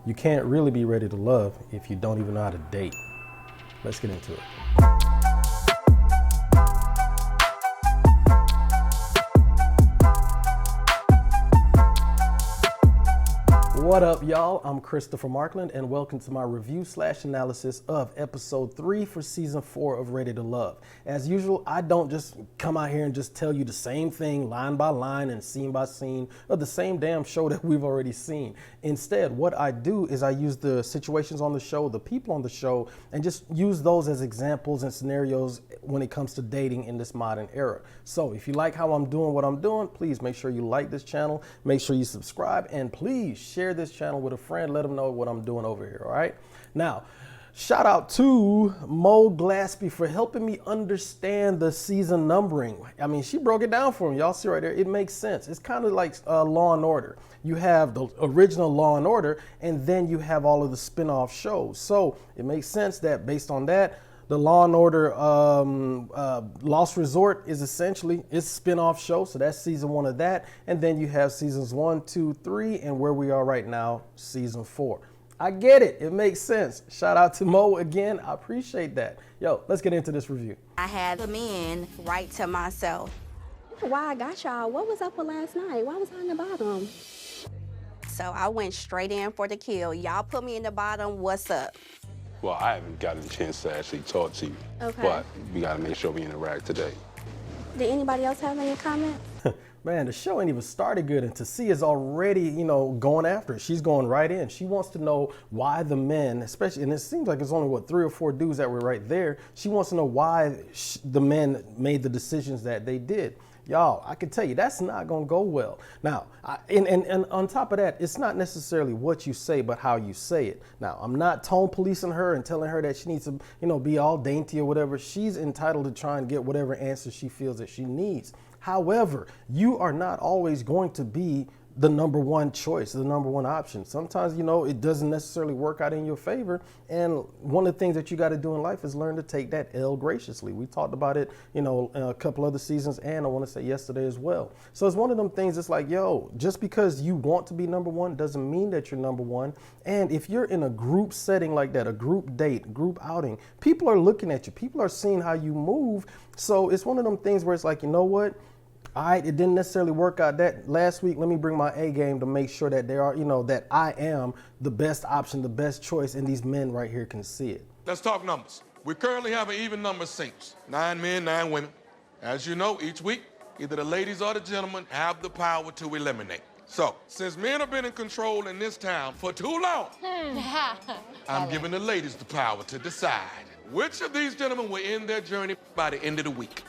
You can't really be ready to love if you don't even know how to date. Let's get into it. What up, y'all? I'm Christopher Markland, and welcome to my review/analysis of episode 3 for season 4 of Ready to Love. As usual, I don't just come out here and just tell you the same thing line by line and scene by scene of the same damn show that we've already seen. Instead, what I do is I use the situations on the show, the people on the show, and just use those as examples and scenarios when it comes to dating in this modern era. So if you like how I'm doing what I'm doing, please make sure you like this channel, make sure you subscribe, and please share this channel with a friend. Let them know what I'm doing over here. All right. Now, shout out to Mo Glaspie for helping me understand the season numbering. I mean, she broke it down for me. Y'all see right there. It makes sense. It's kind of like Law and Order. You have the original Law and Order, and then you have all of the spin-off shows. So it makes sense that based on that, the Law and Order Lost Resort is essentially it's a spin-off show. So that's season 1 of that. And then you have seasons 1, 2, 3, and where we are right now, season 4. I get it. It makes sense. Shout out to Mo again. I appreciate that. Yo, let's get into this review. I had the men right to myself. Why I got y'all? What was up with last night? Why was I in the bottom? So I went straight in for the kill. Y'all put me in the bottom. What's up? Well, I haven't gotten a chance to actually talk to you. Okay. But we gotta make sure we interact today. Did anybody else have any comments? Man, the show ain't even started good, and Tasia is already, going after it. She's going right in. She wants to know why the men, especially, and it seems like it's only, 3 or 4 dudes that were right there. She wants to know why the men made the decisions that they did. Y'all, I can tell you, that's not going to go well. Now, and on top of that, it's not necessarily what you say, but how you say it. Now, I'm not tone policing her and telling her that she needs to, be all dainty or whatever. She's entitled to try and get whatever answer she feels that she needs. However, you are not always going to be the number one choice, the number one option. Sometimes, it doesn't necessarily work out in your favor. And one of the things that you got to do in life is learn to take that L graciously. We talked about it, a couple other seasons, and I want to say yesterday as well. So it's one of them things. It's like, just because you want to be number one doesn't mean that you're number one. And if you're in a group setting like that, a group date, group outing, people are looking at you. People are seeing how you move. So it's one of them things where it's like, you know what? It didn't necessarily work out that last week. Let me bring my A game to make sure that there are, that I am the best option, the best choice, and these men right here can see it. Let's talk numbers. We currently have an even number of singles, 9 men, 9 women. As you know, each week, either the ladies or the gentlemen have the power to eliminate. So, since men have been in control in this town for too long, I'm giving the ladies the power to decide which of these gentlemen will end their journey by the end of the week.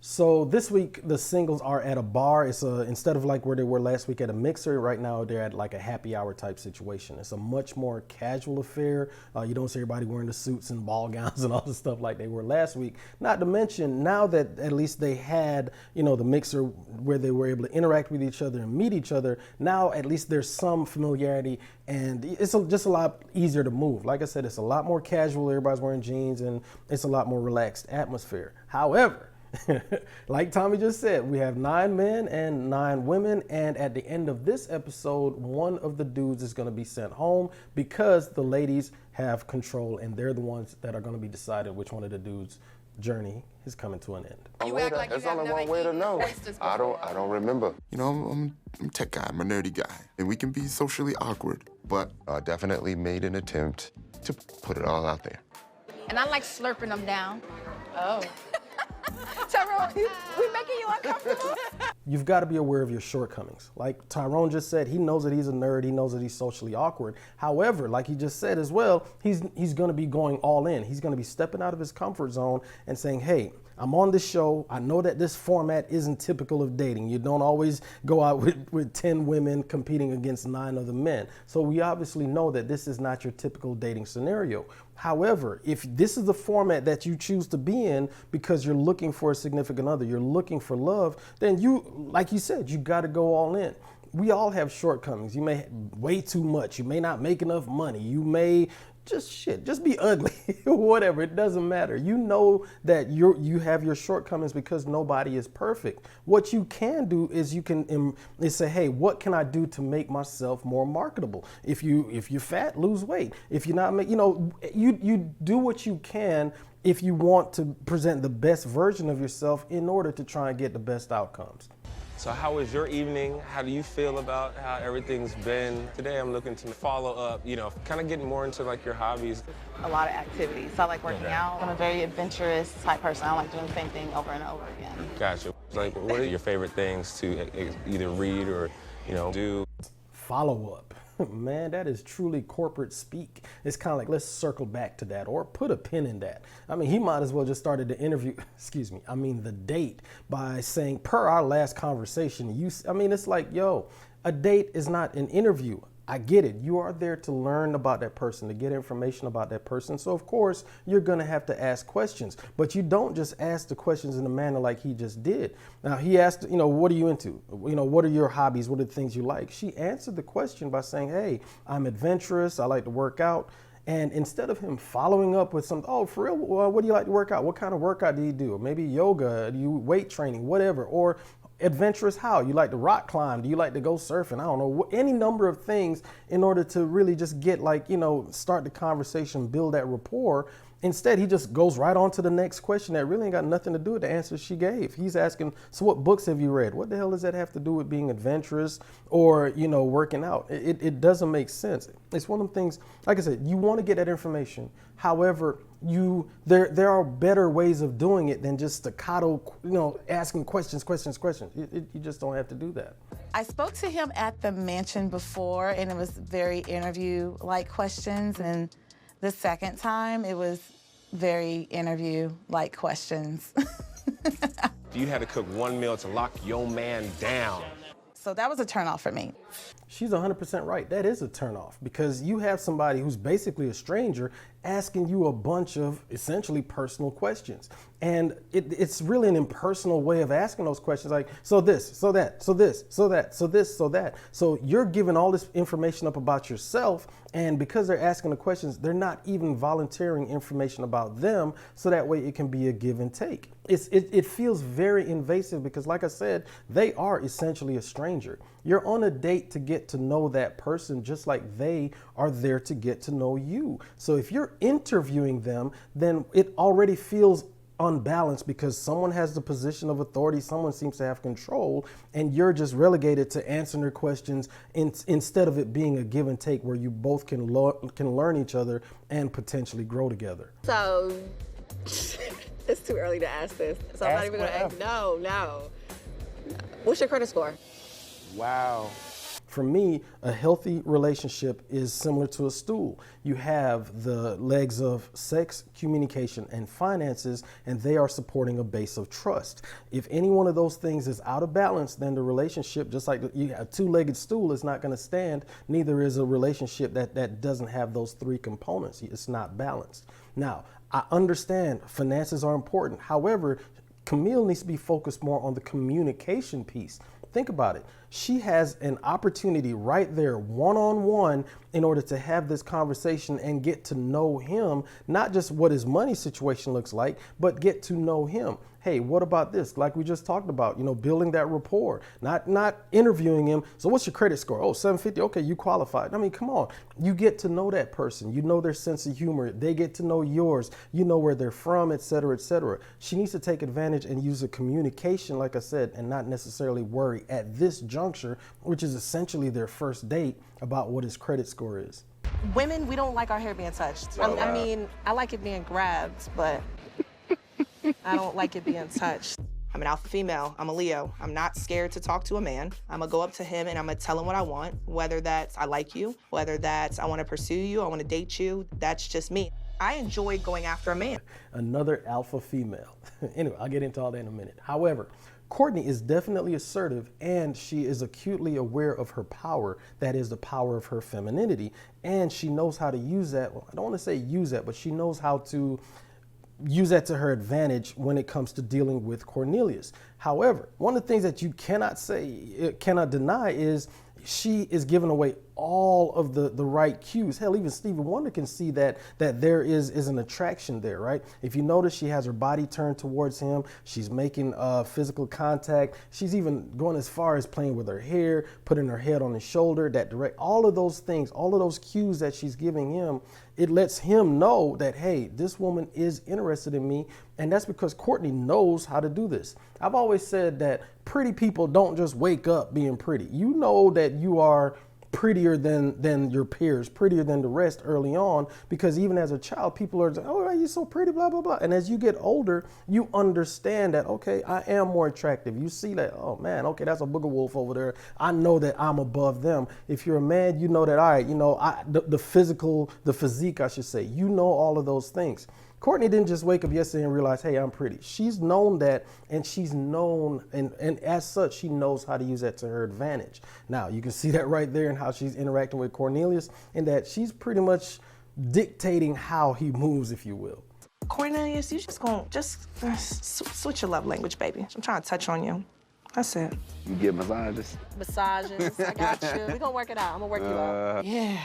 So this week, the singles are at a bar. It's instead of like where they were last week at a mixer, right now they're at like a happy hour type situation. It's a much more casual affair. You don't see everybody wearing the suits and ball gowns and all the stuff like they were last week. Not to mention, now that at least they had, the mixer where they were able to interact with each other and meet each other, now at least there's some familiarity, and it's just a lot easier to move. Like I said, it's a lot more casual. Everybody's wearing jeans, and it's a lot more relaxed atmosphere. However, like Tommy just said, we have 9 men and 9 women, and at the end of this episode, one of the dudes is going to be sent home because the ladies have control, and they're the ones that are going to be decided which one of the dudes' journey is coming to an end. There's only one way to know. I don't remember. I'm a tech guy, I'm a nerdy guy, and we can be socially awkward, but I definitely made an attempt to put it all out there. And I like slurping them down. Oh. Tyrone, we making you uncomfortable? You've got to be aware of your shortcomings. Like Tyrone just said, he knows that he's a nerd. He knows that he's socially awkward. However, like he just said as well, he's going to be going all in. He's going to be stepping out of his comfort zone and saying, hey, I'm on this show. I know that this format isn't typical of dating. You don't always go out with 10 women competing against 9 other men. So we obviously know that this is not your typical dating scenario. However, if this is the format that you choose to be in because you're looking for a significant other, you're looking for love, then you, like you said, you got to go all in. we all have shortcomings. You may weigh too much. You may not make enough money. You may just be ugly, whatever. It doesn't matter. You know that you have your shortcomings because nobody is perfect. What you can do is you can say, hey, what can I do to make myself more marketable? If you're fat, lose weight. If you're not, you do what you can if you want to present the best version of yourself in order to try and get the best outcomes. So how was your evening? How do you feel about how everything's been? Today I'm looking to follow up, kind of getting more into like your hobbies. A lot of activities. So I like working out. I'm a very adventurous type person. I like doing the same thing over and over again. Gotcha. Like, what are your favorite things to either read or, do? Follow up. Man, that is truly corporate speak. It's kind of like, let's circle back to that or put a pin in that. I mean, he might as well just started the interview, the date by saying, per our last conversation, it's like, yo, a date is not an interview. I get it. You are there to learn about that person, to get information about that person. So of course, you're going to have to ask questions, but you don't just ask the questions in a manner like he just did. Now he asked, what are you into? What are your hobbies? What are the things you like? She answered the question by saying, hey, I'm adventurous. I like to work out. And instead of him following up with some, oh, for real, well, what do you like to work out? What kind of workout do you do? Or maybe yoga, do you weight training, whatever, or adventurous how? You like to rock climb? Do you like to go surfing? I don't know, any number of things in order to really just get start the conversation, build that rapport. Instead, he just goes right on to the next question that really ain't got nothing to do with the answer she gave. He's asking, so what books have you read? What the hell does that have to do with being adventurous or, working out? It doesn't make sense. It's one of the things, like I said, you want to get that information. However, there are better ways of doing it than just staccato, asking questions. You just don't have to do that. I spoke to him at the mansion before, and it was very interview-like questions, and the second time, it was very interview-like questions. You had to cook one meal to lock your man down. So that was a turnoff for me. She's 100% right. That is a turnoff because you have somebody who's basically a stranger asking you a bunch of essentially personal questions. And it's really an impersonal way of asking those questions like, so this, so that, so this, so that, so this, so that. So you're giving all this information up about yourself, and because they're asking the questions, they're not even volunteering information about them, so that way it can be a give and take. It feels very invasive because, like I said, they are essentially a stranger. You're on a date to get to know that person just like they are there to get to know you. So if you're interviewing them, then it already feels unbalanced because someone has the position of authority, someone seems to have control, and you're just relegated to answering their questions instead of it being a give and take where you both can learn each other and potentially grow together. So it's too early to ask this. So I'm not even gonna ask. No. What's your credit score? Wow. For me, a healthy relationship is similar to a stool. You have the legs of sex, communication, and finances, and they are supporting a base of trust. If any one of those things is out of balance, then the relationship, just like a two-legged stool, is not going to stand. Neither is a relationship that doesn't have those three components. It's not balanced. Now, I understand finances are important. However, Camille needs to be focused more on the communication piece. Think about it. She has an opportunity right there, one-on-one, in order to have this conversation and get to know him, not just what his money situation looks like, but get to know him. Hey, what about this? Like we just talked about, building that rapport, not interviewing him. So what's your credit score? Oh, 750. Okay, you qualified. I mean, come on. You get to know that person. You know their sense of humor. They get to know yours. You know where they're from, et cetera, et cetera. She needs to take advantage and use a communication, like I said, and not necessarily worry at this juncture, which is essentially their first date, about what his credit score is. Women, we don't like our hair being touched. I mean, I like it being grabbed, but I don't like it being touched. I'm an alpha female. I'm a Leo. I'm not scared to talk to a man. I'm gonna go up to him and I'm gonna tell him what I want, whether that's I like you, whether that's I wanna pursue you, I wanna date you. That's just me. I enjoy going after a man. Another alpha female. Anyway, I'll get into all that in a minute. However, Courtney is definitely assertive, and she is acutely aware of her power. That is the power of her femininity. And she knows how to use that. Well, I don't want to say use that, but she knows how to use that to her advantage when it comes to dealing with Cornelius. However, one of the things that you cannot deny is she is giving away all of the right cues. Hell, even Stevie Wonder can see that there is an attraction there, right? If you notice, she has her body turned towards him. She's making physical contact. She's even going as far as playing with her hair, putting her head on his shoulder, all of those things, all of those cues that she's giving him, it lets him know that, hey, this woman is interested in me. And that's because Courtney knows how to do this. I've always said that pretty people don't just wake up being pretty. You know that you are prettier than your peers, prettier than the rest early on, because even as a child, people are, oh, you're so pretty, blah, blah, blah. And as you get older, you understand that, okay, I am more attractive. You see that, oh man, okay, that's a booger wolf over there. I know that I'm above them. If you're a man, you know that, all right, you know, the physique, I should say, you know all of those things. Courtney didn't just wake up yesterday and realize, hey, I'm pretty. She's known that, and she's known, and as such, she knows how to use that to her advantage. Now, you can see that right there in how she's interacting with Cornelius, in that she's pretty much dictating how he moves, if you will. Cornelius, you just switch your love language, baby. I'm trying to touch on you. That's it. You get massages? Massages, I got you. We're gonna work it out. I'm gonna work you out. Yeah.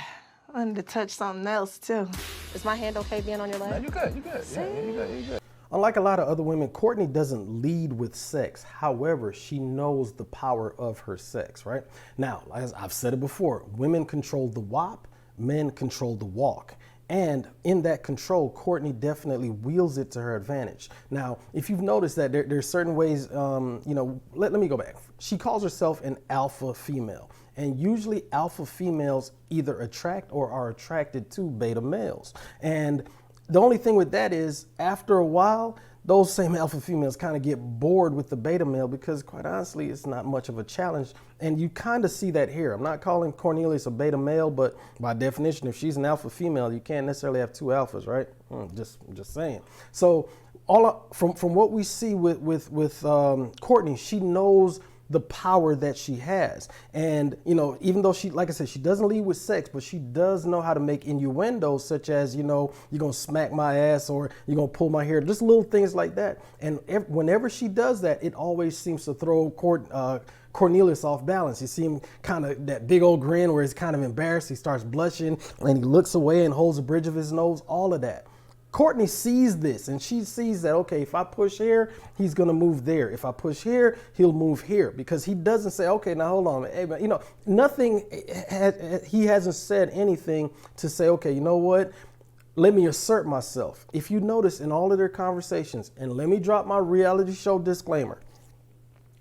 I need to touch something else, too. Is my hand okay being on your leg? No, you good. Yeah, you good. Unlike a lot of other women, Courtney doesn't lead with sex. However, she knows the power of her sex, right? Now, as I've said it before, women control the wop, men control the walk. And in that control, Courtney definitely wields it to her advantage. Now, if you've noticed that there's certain ways, let me go back. She calls herself an alpha female. And usually alpha females either attract or are attracted to beta males. And the only thing with that is, after a while, those same alpha females kind of get bored with the beta male because, quite honestly, it's not much of a challenge. And you kind of see that here. I'm not calling Cornelius a beta male, but by definition, if she's an alpha female, you can't necessarily have two alphas, right? Just saying. So from what we see with Courtney, she knows the power that she has. And, you know, even though she, like I said, she doesn't lead with sex, but she does know how to make innuendos such as, you know, you're going to smack my ass or you're going to pull my hair, just little things like that. And whenever she does that, it always seems to throw Cornelius off balance. You see him kind of that big old grin where he's kind of embarrassed. He starts blushing and he looks away and holds the bridge of his nose, all of that. Courtney sees this and she sees that, okay, if I push here, he's going to move there. If I push here, he'll move here, because he doesn't say, okay, now hold on. Hey, man, you know, he hasn't said anything to say, okay, you know what? Let me assert myself. If you notice in all of their conversations, and let me drop my reality show disclaimer.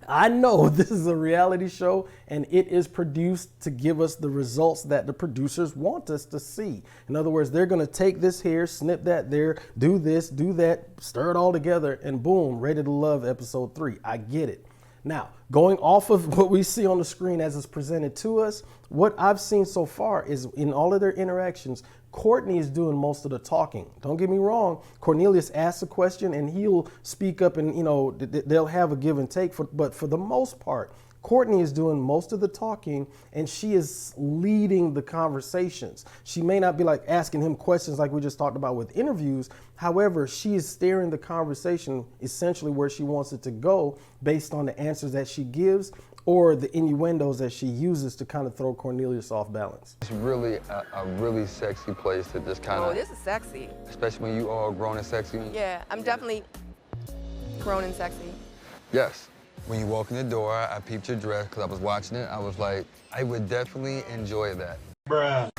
I know this is a reality show and it is produced to give us the results that the producers want us to see. In other words, they're going to take this here, snip that there, do this, do that, stir it all together, and boom, Ready to Love episode 3. I get it. Now, going off of what we see on the screen as it's presented to us, what I've seen so far is in all of their interactions, Courtney is doing most of the talking. Don't get me wrong. Cornelius asks a question and he'll speak up and, you know, they'll have a give and take. But for the most part, Courtney is doing most of the talking and she is leading the conversations. She may not be like asking him questions like we just talked about with interviews. However, she is steering the conversation essentially where she wants it to go based on the answers that she gives or the innuendos that she uses to kind of throw Cornelius off balance. It's really a really sexy place to just kind of... Oh, this is sexy. Especially when you all grown and sexy. Yeah, I'm definitely grown and sexy. Yes. When you walk in the door, I peeped your dress because I was watching it. I was like, I would definitely enjoy that. Bruh.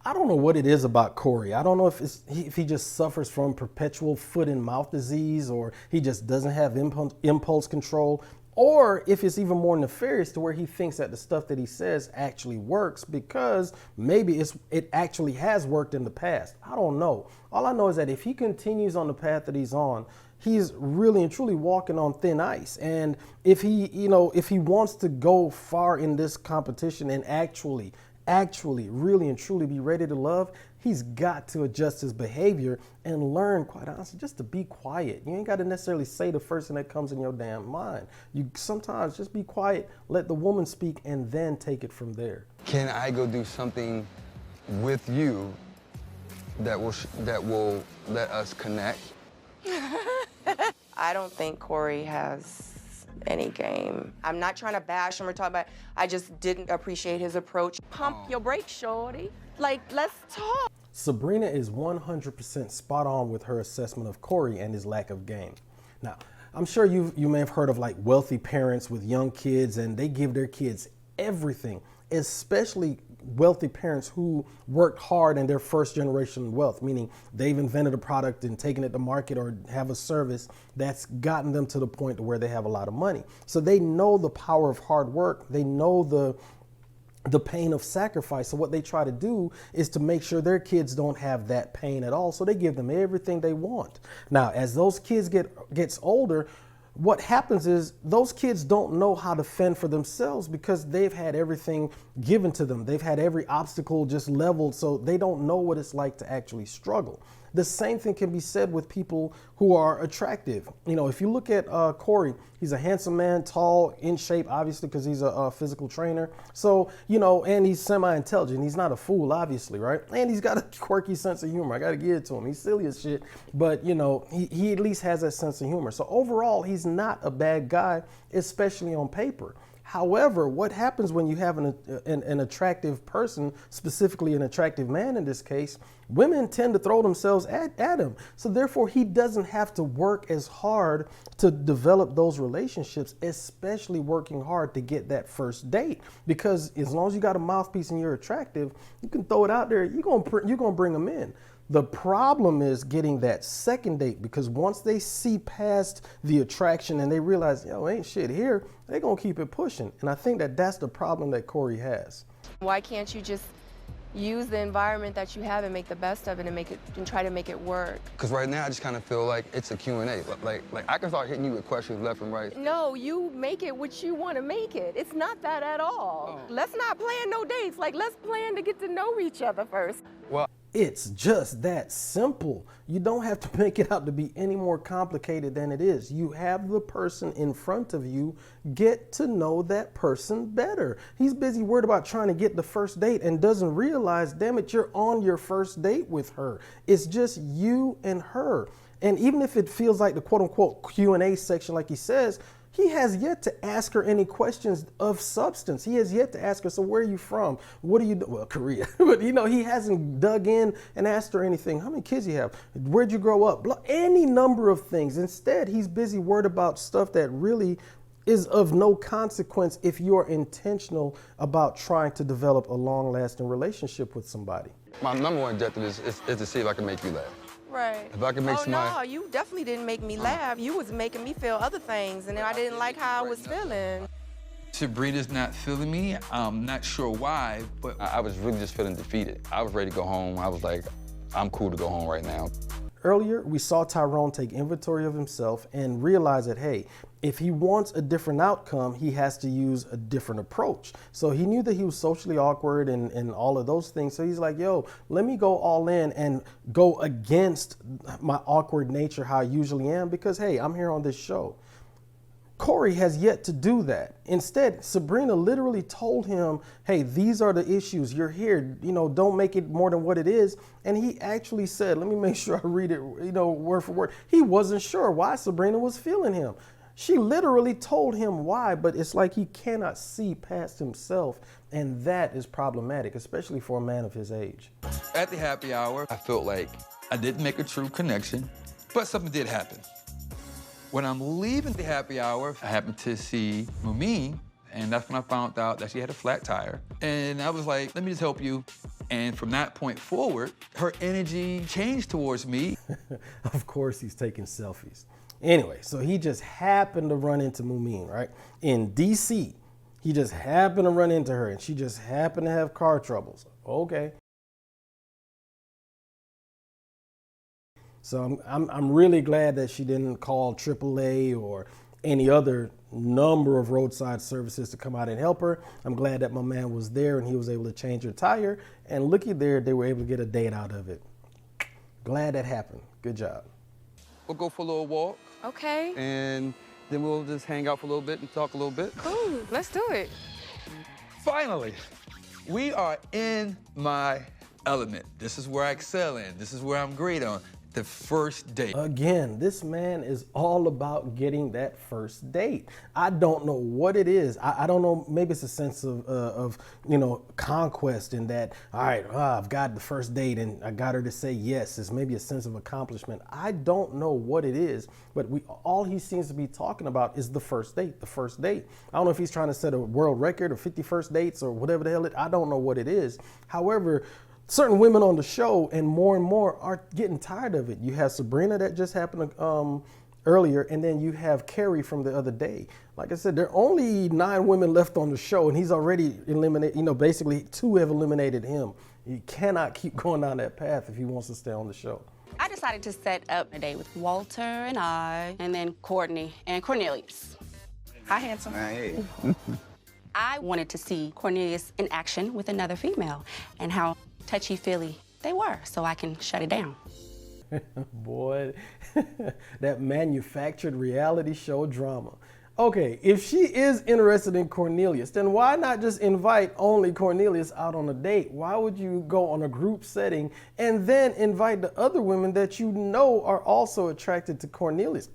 I don't know what it is about Corey. I don't know if he just suffers from perpetual foot and mouth disease, or he just doesn't have impulse control, or if it's even more nefarious to where he thinks that the stuff that he says actually works because maybe it actually has worked in the past. I don't know. All I know is that if he continues on the path that he's on, he's really and truly walking on thin ice. And if he wants to go far in this competition and actually really and truly be ready to love, he's got to adjust his behavior and learn, quite honestly, just to be quiet. You ain't got to necessarily say the first thing that comes in your damn mind. You sometimes just be quiet, let the woman speak, and then take it from there. Can I go do something with you that will let us connect? I don't think Corey has any game. I'm not trying to bash him or talk about, I just didn't appreciate his approach. Pump your brakes, shorty. Like, let's talk. Sabrina is 100% spot on with her assessment of Corey and his lack of game. Now, I'm sure you may have heard of like wealthy parents with young kids and they give their kids everything, especially wealthy parents who worked hard in their first generation wealth, meaning they've invented a product and taken it to market or have a service that's gotten them to the point where they have a lot of money. So they know the power of hard work. They know the pain of sacrifice. So what they try to do is to make sure their kids don't have that pain at all. So they give them everything they want. Now, as those kids gets older, what happens is those kids don't know how to fend for themselves because they've had everything given to them. They've had every obstacle just leveled, so they don't know what it's like to actually struggle. The same thing can be said with people who are attractive. You know, if you look at Corey, he's a handsome man, tall, in shape, obviously, because he's a physical trainer. So, you know, and he's semi-intelligent. He's not a fool, obviously, right? And he's got a quirky sense of humor. I got to give it to him. He's silly as shit, but, you know, he at least has that sense of humor. So overall, he's not a bad guy, especially on paper. However, what happens when you have an attractive person, specifically an attractive man in this case, women tend to throw themselves at him. So therefore, he doesn't have to work as hard to develop those relationships, especially working hard to get that first date. Because as long as you got a mouthpiece and you're attractive, you can throw it out there, you're gonna bring them in. The problem is getting that second date, because once they see past the attraction and they realize, yo, ain't shit here, they're gonna keep it pushing. And I think that's the problem that Corey has. Why can't you just use the environment that you have and make the best of it and try to make it work? Because right now I just kind of feel like it's a Q&A. Like I can start hitting you with questions left and right. No, you make it what you want to make it. It's not that at all. Let's not plan no dates. Like, let's plan to get to know each other first. Well, it's just that simple. You don't have to make it out to be any more complicated than it is. You have the person in front of you. Get to know that person better. He's busy worried about trying to get the first date and doesn't realize, damn it, you're on your first date with her. It's just you and her. And even if it feels like the quote unquote Q&A section, like he says, he has yet to ask her any questions of substance. He has yet to ask her, so where are you from? What do you do? Well, Korea. But, you know, he hasn't dug in and asked her anything. How many kids you have? Where'd you grow up? Any number of things. Instead, he's busy worried about stuff that really is of no consequence if you're intentional about trying to develop a long-lasting relationship with somebody. My number one objective is to see if I can make you laugh. Right. If I can make somebody... no, you definitely didn't make me laugh. You was making me feel other things, and then I didn't like how I was feeling. Sabrina's not feeling me. I'm not sure why, but... I was really just feeling defeated. I was ready to go home. I was like, I'm cool to go home right now. Earlier, we saw Tyrone take inventory of himself and realize that, hey, if he wants a different outcome, he has to use a different approach. So he knew that he was socially awkward and all of those things. So he's like, yo, let me go all in and go against my awkward nature, how I usually am, because, hey, I'm here on this show. Corey has yet to do that. Instead, Sabrina literally told him, hey, these are the issues. You're here. You know, don't make it more than what it is. And he actually said, let me make sure I read it, you know, word for word. He wasn't sure why Sabrina was feeling him. She literally told him why, but it's like he cannot see past himself. And that is problematic, especially for a man of his age. At the happy hour, I felt like I didn't make a true connection, but something did happen. When I'm leaving the happy hour, I happened to see Mumin, and that's when I found out that she had a flat tire. And I was like, let me just help you. And from that point forward, her energy changed towards me. Of course, he's taking selfies. Anyway, so he just happened to run into Mumin, right? In DC, he just happened to run into her, and she just happened to have car troubles. Okay. So I'm really glad that she didn't call AAA or any other number of roadside services to come out and help her. I'm glad that my man was there and he was able to change her tire. And looky there, they were able to get a date out of it. Glad that happened. Good job. We'll go for a little walk. Okay. And then we'll just hang out for a little bit and talk a little bit. Cool. Let's do it. Finally, we are in my element. This is where I excel in. This is where I'm great on. The first date. Again, this man is all about getting that first date. I don't know what it is. I don't know. Maybe it's a sense of conquest in that, all right, I've got the first date and I got her to say yes. It's maybe a sense of accomplishment. I don't know what it is, but all he seems to be talking about is the first date, the first date. I don't know if he's trying to set a world record or 50 first dates or whatever the hell I don't know what it is. However, certain women on the show and more are getting tired of it. You have Sabrina that just happened earlier, and then you have Carrie from the other day. Like I said, there are only 9 women left on the show, and he's already eliminated, basically 2 have eliminated him. He cannot keep going down that path if he wants to stay on the show. I decided to set up a date with Walter and and then Courtney and Cornelius. Hi, handsome. Hey. I wanted to see Cornelius in action with another female and how touchy-feely they were, so I can shut it down. Boy, that manufactured reality show drama. Okay, if she is interested in Cornelius, then why not just invite only Cornelius out on a date? Why would you go on a group setting and then invite the other women that you know are also attracted to Cornelius?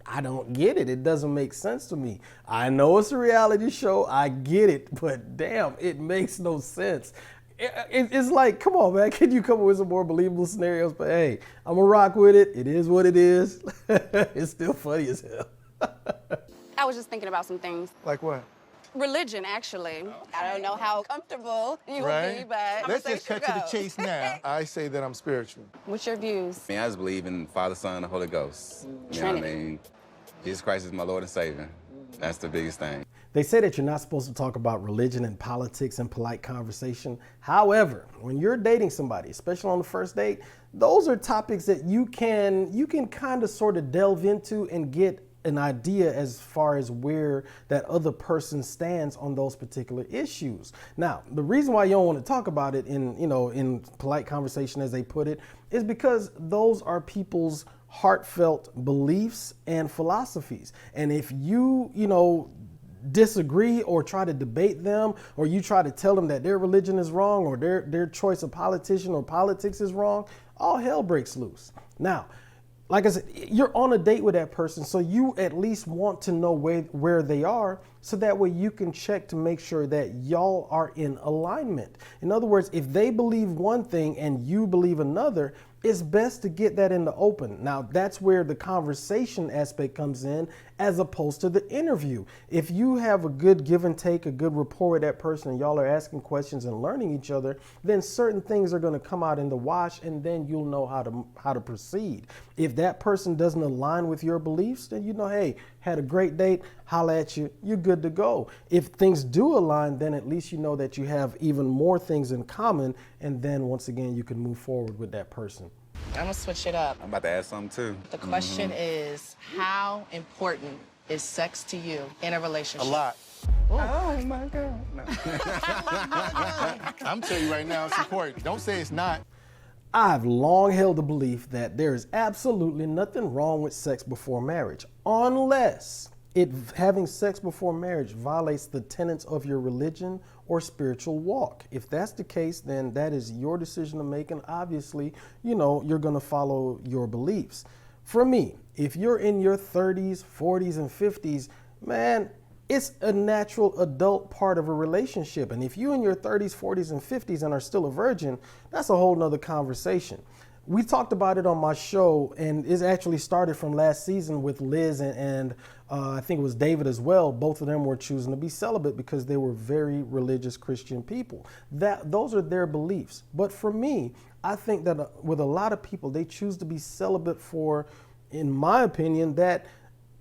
I don't get it. It doesn't make sense to me. I know it's a reality show. I get it, but damn, it makes no sense. It's like, come on, man. Can you come up with some more believable scenarios? But hey, I'm going to rock with it. It is what it is. It's still funny as hell. I was just thinking about some things. Like what? Religion, actually. I don't know how comfortable you will be, but let's just cut to the chase now. I say that I'm spiritual. What's your views? I just believe in Father, Son, and Holy Ghost. You know what I mean? Jesus Christ is my Lord and Savior. That's the biggest thing. They say that you're not supposed to talk about religion and politics in polite conversation. However, when you're dating somebody, especially on the first date, those are topics that you can kind of sort of delve into and get an idea as far as where that other person stands on those particular issues. Now, the reason why you don't want to talk about it in polite conversation, as they put it, is because those are people's heartfelt beliefs and philosophies. And if you disagree or try to debate them, or you try to tell them that their religion is wrong or their choice of politician or politics is wrong, all hell breaks loose. Now, like I said, you're on a date with that person, so you at least want to know where they are, so that way you can check to make sure that y'all are in alignment. In other words, if they believe one thing and you believe another, it's best to get that in the open. Now, that's where the conversation aspect comes in, as opposed to the interview. If you have a good give and take, a good rapport with that person, and y'all are asking questions and learning each other, then certain things are going to come out in the wash, and then you'll know how to proceed. If that person doesn't align with your beliefs, then hey, had a great date, holla at you, you're good to go. If things do align, then at least you know that you have even more things in common, and then once again you can move forward with that person. I'm gonna switch it up. I'm about to add something too. The question is, how important is sex to you in a relationship? A lot. Ooh. Oh my God. No. I'm telling you right now, it's important. Don't say it's not. I've long held the belief that there is absolutely nothing wrong with sex before marriage, unless having sex before marriage violates the tenets of your religion or spiritual walk. If that's the case, then that is your decision to make, and obviously, you're going to follow your beliefs. For me, if you're in your 30s, 40s, and 50s, man, it's a natural adult part of a relationship. And if you're in your 30s, 40s, and 50s and are still a virgin, that's a whole nother conversation. We talked about it on my show, and it actually started from last season with Liz and I think it was David as well. Both of them were choosing to be celibate because they were very religious Christian people. Those are their beliefs. But for me, I think that with a lot of people, they choose to be celibate for, in my opinion, that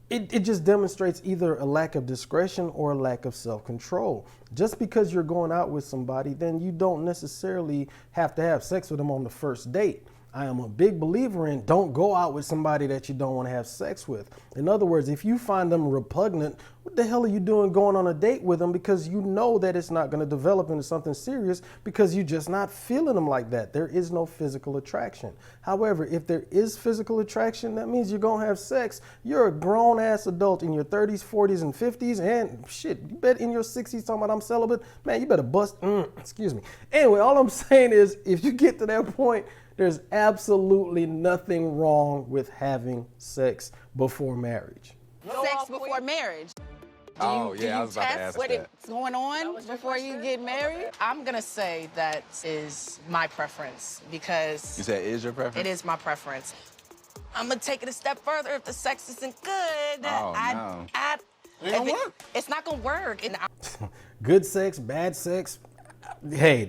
it just demonstrates either a lack of discretion or a lack of self-control. Just because you're going out with somebody, then you don't necessarily have to have sex with them on the first date. I am a big believer in don't go out with somebody that you don't want to have sex with. In other words, if you find them repugnant, what the hell are you doing going on a date with them? Because you know that it's not going to develop into something serious because you're just not feeling them like that. There is no physical attraction. However, if there is physical attraction, that means you're going to have sex. You're a grown ass adult in your 30s, 40s, and 50s, and shit, you bet in your 60s talking about I'm celibate. Man, you better bust, excuse me. Anyway, all I'm saying is if you get to that point, there's absolutely nothing wrong with having sex before marriage. Sex before marriage. Oh, yeah, I was about to test ask what that. it's going on before you get married? I'm gonna say that is my preference because You said is your preference? it is my preference. I'm gonna take it a step further. If the sex isn't good, Oh, no. It don't work. It's not gonna work. And Good sex, bad sex. Hey,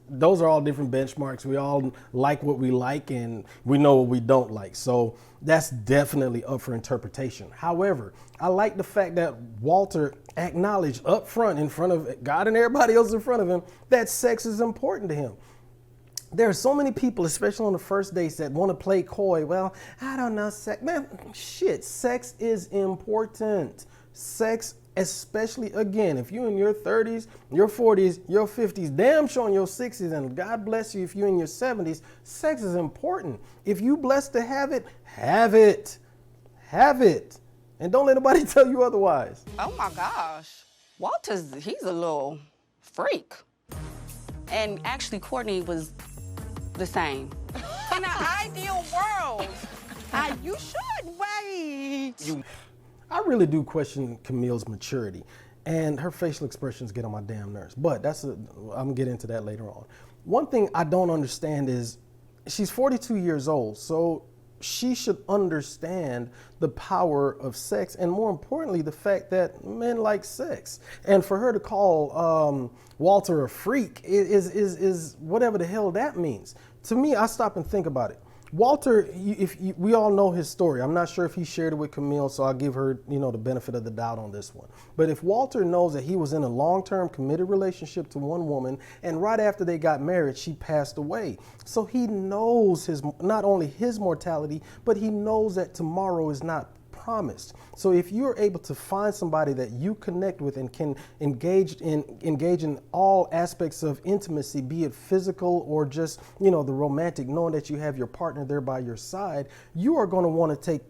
those are all different benchmarks. We all like what we like and we know what we don't like. So that's definitely up for interpretation. However, I like the fact that Walter acknowledged up front in front of God and everybody else in front of him that sex is important to him. There are so many people, especially on the first dates, that want to play coy. Well, I don't know, sex. Man, shit, sex is important. Sex, especially, again, if you're in your 30s, your 40s, your 50s, damn sure in your 60s, and God bless you if you're in your 70s, sex is important. If you blessed to have it, have it. Have it. And don't let nobody tell you otherwise. Oh my gosh. He's a little freak. And actually, Courtney was the same. in an ideal world, you should wait. I really do question Camille's maturity, and her facial expressions get on my damn nerves. But I'm gonna get into that later on. One thing I don't understand is she's 42 years old, so she should understand the power of sex, and more importantly, the fact that men like sex. And for her to call Walter a freak is whatever the hell that means. To me, I stop and think about it. Walter, we all know his story. I'm not sure if he shared it with Camille, so I'll give her, the benefit of the doubt on this one. But if Walter knows that he was in a long-term committed relationship to one woman, and right after they got married, she passed away. So he knows not only his mortality, but he knows that tomorrow is not promised. So if you're able to find somebody that you connect with and can engage in all aspects of intimacy, be it physical or just, the romantic, knowing that you have your partner there by your side, you are going to want to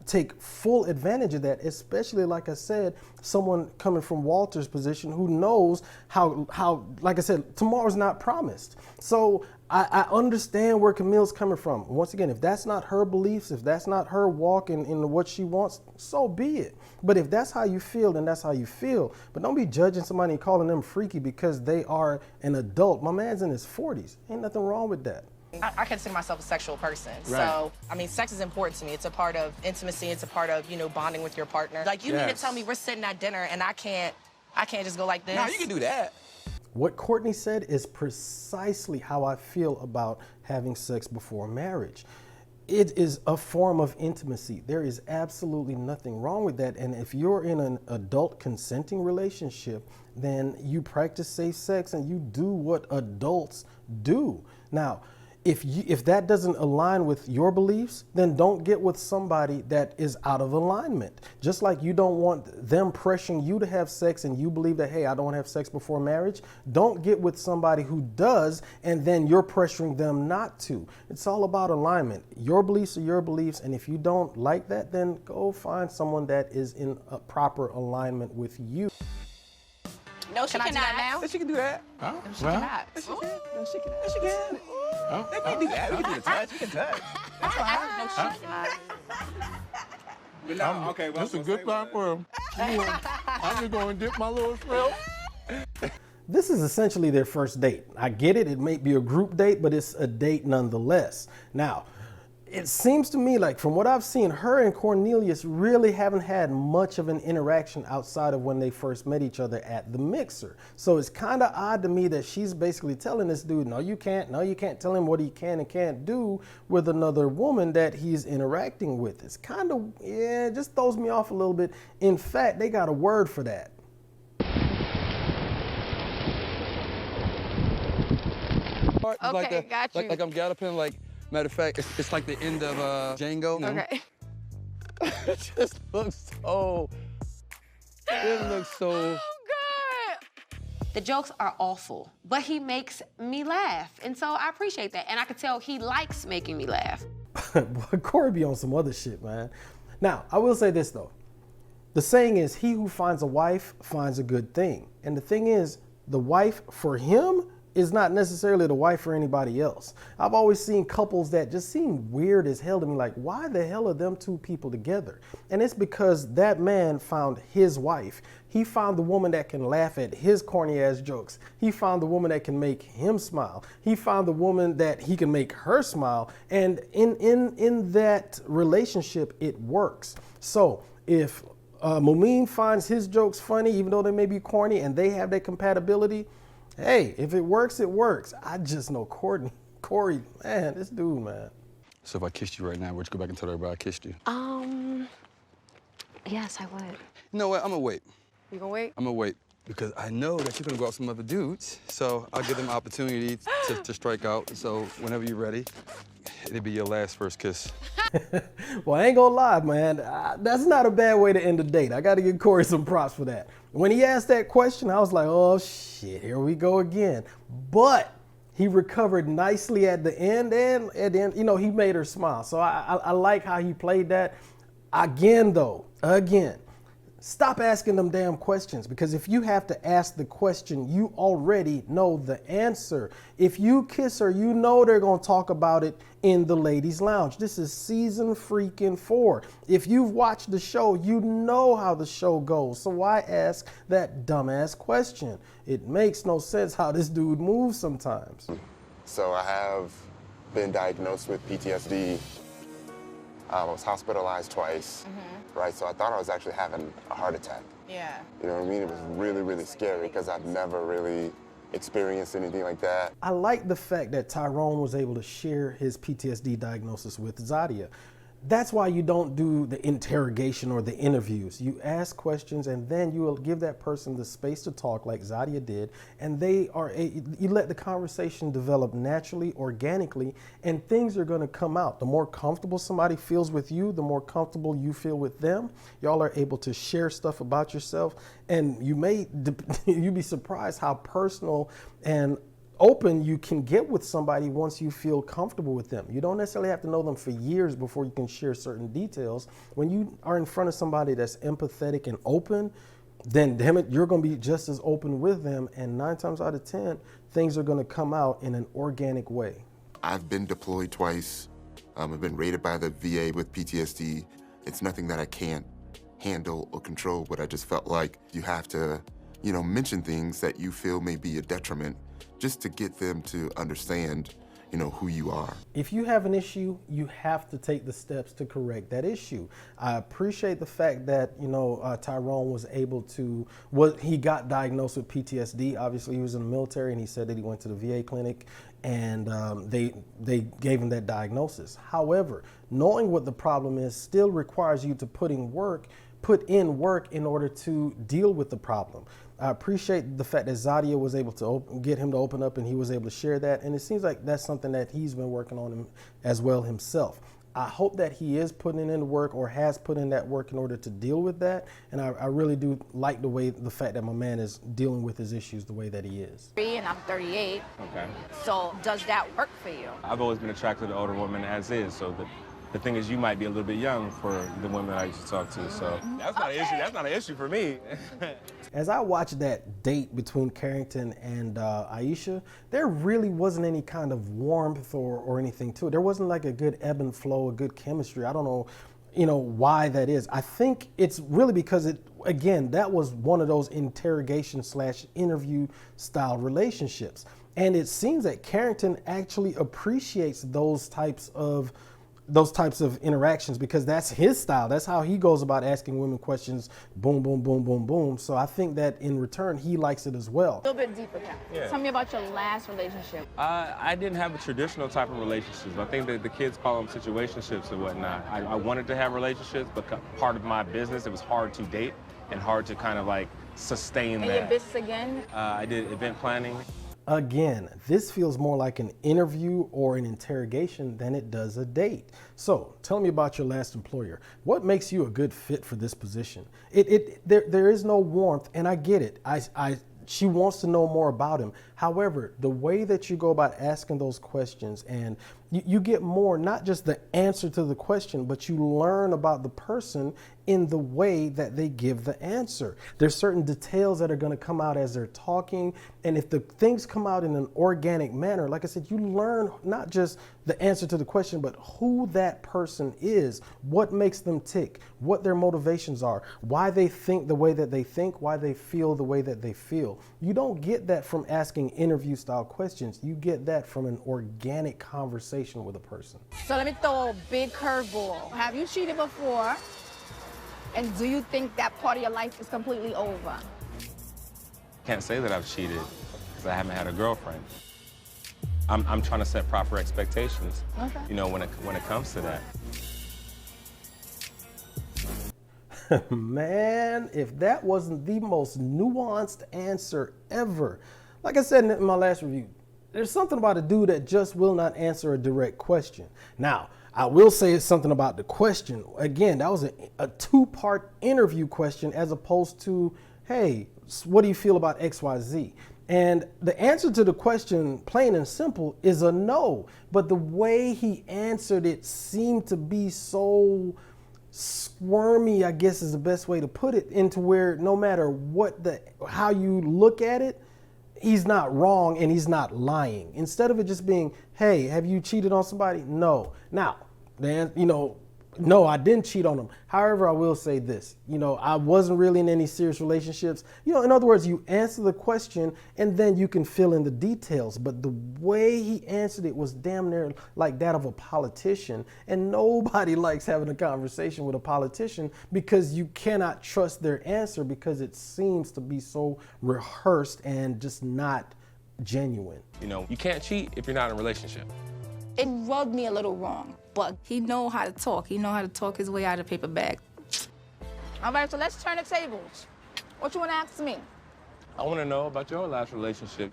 take full advantage of that, especially, like I said, someone coming from Walter's position who knows how like I said, tomorrow's not promised. So I understand where Camille's coming from. Once again, if that's not her beliefs, if that's not her walk in what she wants, so be it. But if that's how you feel, then that's how you feel. But don't be judging somebody and calling them freaky because they are an adult. My man's in his 40s. Ain't nothing wrong with that. I consider myself a sexual person. Right. So, sex is important to me. It's a part of intimacy. It's a part of, bonding with your partner. Like, you need to tell me we're sitting at dinner and I can't just go like this. No, you can do that. What Courtney said is precisely how I feel about having sex before marriage. It is a form of intimacy. There is absolutely nothing wrong with that. And if you're in an adult consenting relationship, then you practice safe sex and you do what adults do. Now, if that doesn't align with your beliefs, then don't get with somebody that is out of alignment. Just like you don't want them pressuring you to have sex and you believe that, hey, I don't want to have sex before marriage, don't get with somebody who does and then you're pressuring them not to. It's all about alignment. Your beliefs are your beliefs, and if you don't like that, then go find someone that is in a proper alignment with you. No, she cannot now. She can do that. No, she cannot. She can. They can do that. We can do the touch. We can touch. That's fine. No, she cannot. But no, okay. Well, That's a good platform. I'm just going to dip my little throat. This is essentially their first date. I get it. It may be a group date, but it's a date nonetheless. Now, it seems to me like from what I've seen, her and Cornelius really haven't had much of an interaction outside of when they first met each other at the mixer. So it's kind of odd to me that she's basically telling this dude, no, you can't tell him what he can and can't do with another woman that he's interacting with. It's kind of, it just throws me off a little bit. In fact, they got a word for that. Okay, got you. Like I'm galloping, like Matter of fact, it's like the end of Django. Okay. It just looks so. It looks so. The jokes are awful, but he makes me laugh. And so I appreciate that. And I could tell he likes making me laugh. Boy, Corey be on some other shit, man. Now, I will say this, though. The saying is, he who finds a wife finds a good thing. And the thing is, the wife for him is not necessarily the wife for anybody else. I've always seen couples that just seem weird as hell to me, like, why the hell are them two people together? And it's because that man found his wife. He found the woman that can laugh at his corny ass jokes. He found the woman that can make him smile. He found the woman that he can make her smile. And in that relationship, it works. So if Mumin finds his jokes funny, even though they may be corny, and they have that compatibility, hey, if it works, it works. I just know Corey, man, this dude, man. So if I kissed you right now, would you go back and tell everybody I kissed you? Yes, I would. You know what? I'm gonna wait. You gonna wait? I'm gonna wait because I know that you're gonna go out with some other dudes. So I'll give them an opportunity to strike out. So whenever you're ready, it'll be your last first kiss. Well, I ain't gonna lie, man. That's not a bad way to end a date. I gotta give Corey some props for that. When he asked that question, I was like, oh shit, here we go again. But he recovered nicely at the end, and at the end, you know, he made her smile. So I like how he played that. Again, stop asking them damn questions, because if you have to ask the question, you already know the answer. If you kiss her, you know they're going to talk about it in the ladies' lounge. This is season freaking 4. If you've watched the show, you know how the show goes. So why ask that dumbass question? It makes no sense how this dude moves sometimes. So I have been diagnosed with PTSD. I was hospitalized twice, right? So I thought I was actually having a heart attack. Yeah. You know what I mean? It was really, really scary because I've never really experienced anything like that. I like the fact that Tyrone was able to share his PTSD diagnosis with Zadia. That's why you don't do the interrogation or the interviews. You ask questions and then you will give that person the space to talk like Zadia did, and you let the conversation develop naturally, organically, and things are gonna come out. The more comfortable somebody feels with you, the more comfortable you feel with them. Y'all are able to share stuff about yourself, and you'd be surprised how personal and open you can get with somebody once you feel comfortable with them. You don't necessarily have to know them for years before you can share certain details. When you are in front of somebody that's empathetic and open, then damn it, you're going to be just as open with them, and 9 times out of 10, things are going to come out in an organic way. I've been deployed twice. I've been rated by the VA with PTSD. It's nothing that I can't handle or control, but I just felt like you have to, mention things that you feel may be a detriment, just to get them to understand, who you are. If you have an issue, you have to take the steps to correct that issue. I appreciate the fact that, Tyrone was able to, he got diagnosed with PTSD. Obviously, he was in the military, and he said that he went to the VA clinic, and they gave him that diagnosis. However, knowing what the problem is still requires you to put in work in order to deal with the problem. I appreciate the fact that Zadia was able to get him to open up, and he was able to share that. And it seems like that's something that he's been working on as well himself. I hope that he is putting in the work, or has put in that work in order to deal with that. And I really do like the fact that my man is dealing with his issues the way that he is. And I'm 38. Okay. So does that work for you? I've always been attracted to older women as is, so the thing is, you might be a little bit young for the women I used to talk to, so that's not an issue. That's not an issue for me. As I watched that date between Carrington and Aisha, there really wasn't any kind of warmth or anything to it. There wasn't like a good ebb and flow, a good chemistry. I don't know, why that is. I think it's really because that was one of those interrogation/interview style relationships. And it seems that Carrington actually appreciates those types of interactions, because that's his style. That's how he goes about asking women questions. Boom, boom, boom, boom, boom. So I think that in return, he likes it as well. A little bit deeper, Kat. Yeah. Tell me about your last relationship. I didn't have a traditional type of relationships. I think that the kids call them situationships and whatnot. I wanted to have relationships, but part of my business, it was hard to date and hard to kind of like sustain and that. your business again? I did event planning. Again, this feels more like an interview or an interrogation than it does a date. So tell me about your last employer. What makes you a good fit for this position? There is no warmth, and I get it. She wants to know more about him. However, the way that you go about asking those questions, and you get more, not just the answer to the question, but you learn about the person in the way that they give the answer. There's certain details that are going to come out as they're talking. And if the things come out in an organic manner, like I said, you learn not just the answer to the question, but who that person is, what makes them tick, what their motivations are, why they think the way that they think, why they feel the way that they feel. You don't get that from asking interview style questions. You get that from an organic conversation with a person. So let me throw a big curveball. Have you cheated before? And do you think that part of your life is completely over? Can't say that I've cheated because I haven't had a girlfriend. I'm trying to set proper expectations, you know, when it comes to that. Man, if that wasn't the most nuanced answer ever. Like I said in my last review, there's something about a dude that just will not answer a direct question. Now, I will say it's something about the question. Again, that was a two-part interview question as opposed to, hey, what do you feel about XYZ? And the answer to the question, plain and simple, is a no. But the way he answered it seemed to be so squirmy, I guess is the best way to put it, into where no matter how you look at it, he's not wrong and he's not lying. Instead of it just being, hey, have you cheated on somebody? No. Now, then, no, I didn't cheat on him. However, I will say this, I wasn't really in any serious relationships. In other words, you answer the question and then you can fill in the details. But the way he answered it was damn near like that of a politician. And nobody likes having a conversation with a politician because you cannot trust their answer because it seems to be so rehearsed and just not genuine. You can't cheat if you're not in a relationship. It rubbed me a little wrong, but he know how to talk. He know how to talk his way out of the paper bag. All right, so let's turn the tables. What you want to ask me? I want to know about your last relationship.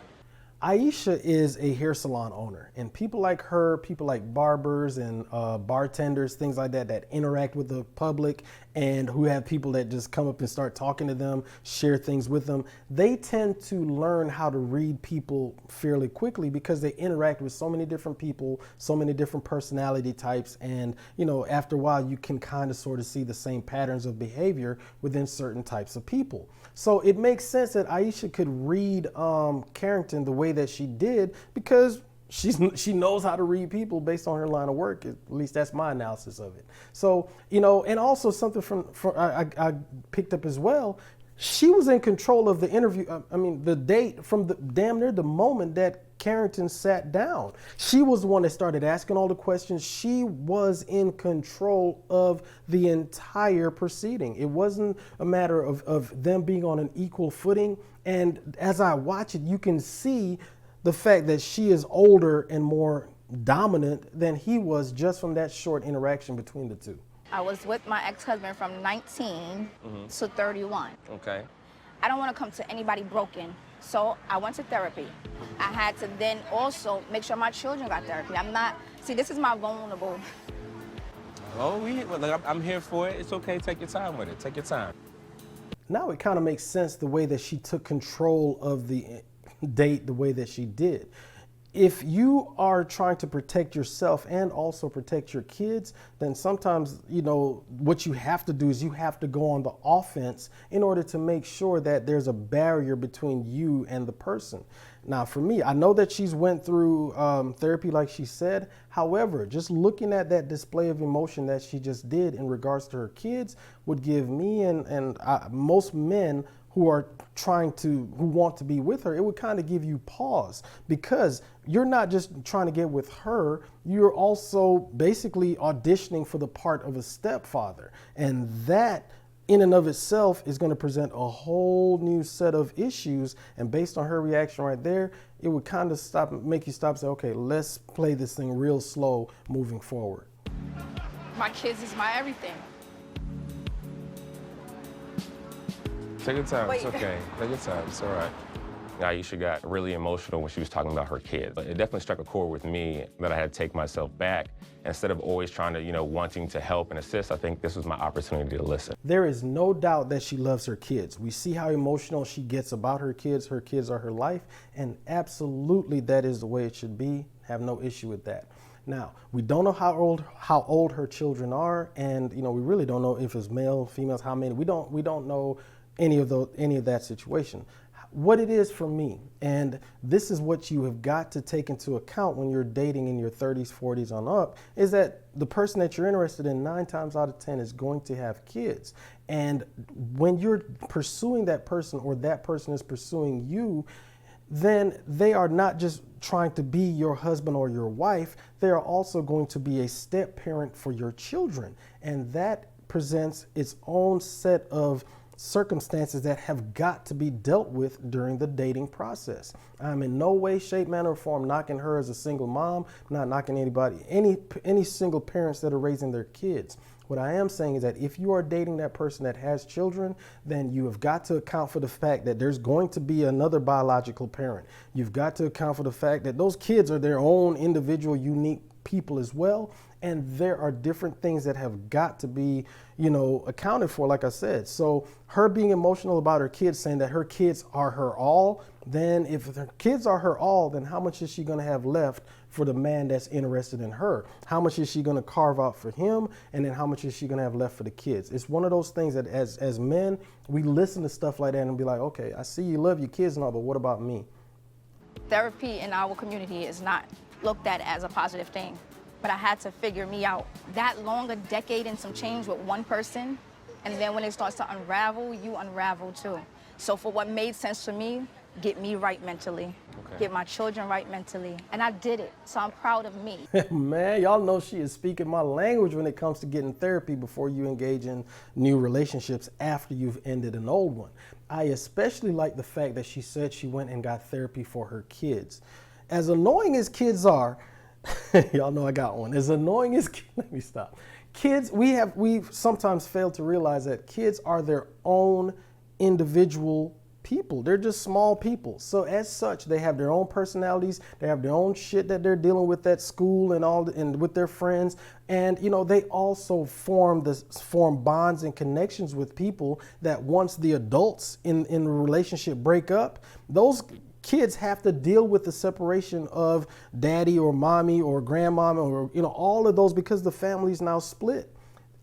Aisha is a hair salon owner, and people like her, people like barbers and bartenders, things like that interact with the public and who have people that just come up and start talking to them, share things with them. They tend to learn how to read people fairly quickly because they interact with so many different people, so many different personality types. And, after a while, you can kind of sort of see the same patterns of behavior within certain types of people. So it makes sense that Aisha could read Carrington the way that she did because she knows how to read people based on her line of work. At least that's my analysis of it. So, and also something from I picked up as well. She was in control of the interview, the date from damn near the moment that Carrington sat down. She was the one that started asking all the questions. She was in control of the entire proceeding. It wasn't a matter of them being on an equal footing. And as I watch it, you can see the fact that she is older and more dominant than he was just from that short interaction between the two. I was with my ex-husband from 19 to 31. Okay. I don't want to come to anybody broken, so I went to therapy. I had to then also make sure my children got therapy. This is my vulnerable. I'm here for it. It's okay, take your time with it. Take your time. Now it kind of makes sense the way that she took control of the date the way that she did. If you are trying to protect yourself and also protect your kids, then sometimes, what you have to do is you have to go on the offense in order to make sure that there's a barrier between you and the person. Now, for me, I know that she's went through therapy like she said. However, just looking at that display of emotion that she just did in regards to her kids would give me and most men who want to be with her, it would kind of give you pause because you're not just trying to get with her, you're also basically auditioning for the part of a stepfather. And that in and of itself is going to present a whole new set of issues. And based on her reaction right there, it would kind of make you stop and say, okay, let's play this thing real slow moving forward. My kids is my everything. Take your time. It's okay. Take your time. It's all right. Aisha got really emotional when she was talking about her kids. It definitely struck a chord with me that I had to take myself back. Instead of always trying to, wanting to help and assist, I think this was my opportunity to listen. There is no doubt that she loves her kids. We see how emotional she gets about her kids. Her kids are her life, and absolutely that is the way it should be. Have no issue with that. Now, we don't know how old her children are, and we really don't know if it's male, females, how many. We don't know any of that situation. What it is for me, and this is what you have got to take into account when you're dating in your 30s, 40s on up, is that the person that you're interested in 9 times out of 10 is going to have kids. And when you're pursuing that person or that person is pursuing you, then they are not just trying to be your husband or your wife, they are also going to be a step parent for your children. And that presents its own set of circumstances that have got to be dealt with during the dating process. I'm in no way, shape, manner, or form knocking her as a single mom, not knocking anybody, any single parents that are raising their kids. What I am saying is that if you are dating that person that has children, then you have got to account for the fact that there's going to be another biological parent. You've got to account for the fact that those kids are their own individual, unique people as well. And there are different things that have got to be, accounted for, like I said. So her being emotional about her kids, saying that her kids are her all, then if her kids are her all, then how much is she going to have left for the man that's interested in her? How much is she going to carve out for him? And then how much is she going to have left for the kids? It's one of those things that as men, we listen to stuff like that and be like, okay, I see you love your kids and all, but what about me? Therapy in our community is not looked at as a positive thing. But I had to figure me out. That long, a decade and some change with one person, and then when it starts to unravel, you unravel too. So for what made sense for me, get me right mentally, get my children right mentally, and I did it, so I'm proud of me. Man, y'all know she is speaking my language when it comes to getting therapy before you engage in new relationships after you've ended an old one. I especially like the fact that she said she went and got therapy for her kids. As annoying as kids are, y'all know I got one. As annoying as let me stop. Kids, we've sometimes failed to realize that kids are their own individual people. They're just small people. So as such, they have their own personalities. They have their own shit that they're dealing with at school and with their friends. And they also form bonds and connections with people that once the adults in the relationship break up, those kids have to deal with the separation of daddy or mommy or grandmama or all of those because the family's now split.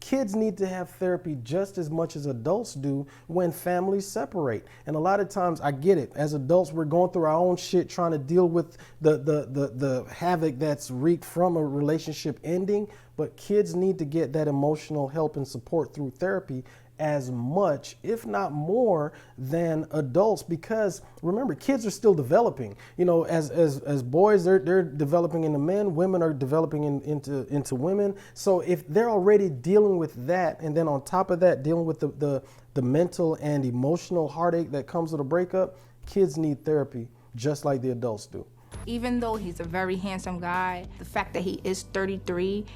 Kids need to have therapy just as much as adults do when families separate. And a lot of times, I get it. As adults, we're going through our own shit trying to deal with the havoc that's wreaked from a relationship ending. But kids need to get that emotional help and support through therapy as much, if not more, than adults, because remember, kids are still developing. As boys, they're developing into men. Women are developing into women. So if they're already dealing with that, and then on top of that, dealing with the mental and emotional heartache that comes with a breakup, kids need therapy just like the adults do. Even though he's a very handsome guy, the fact that he is 33.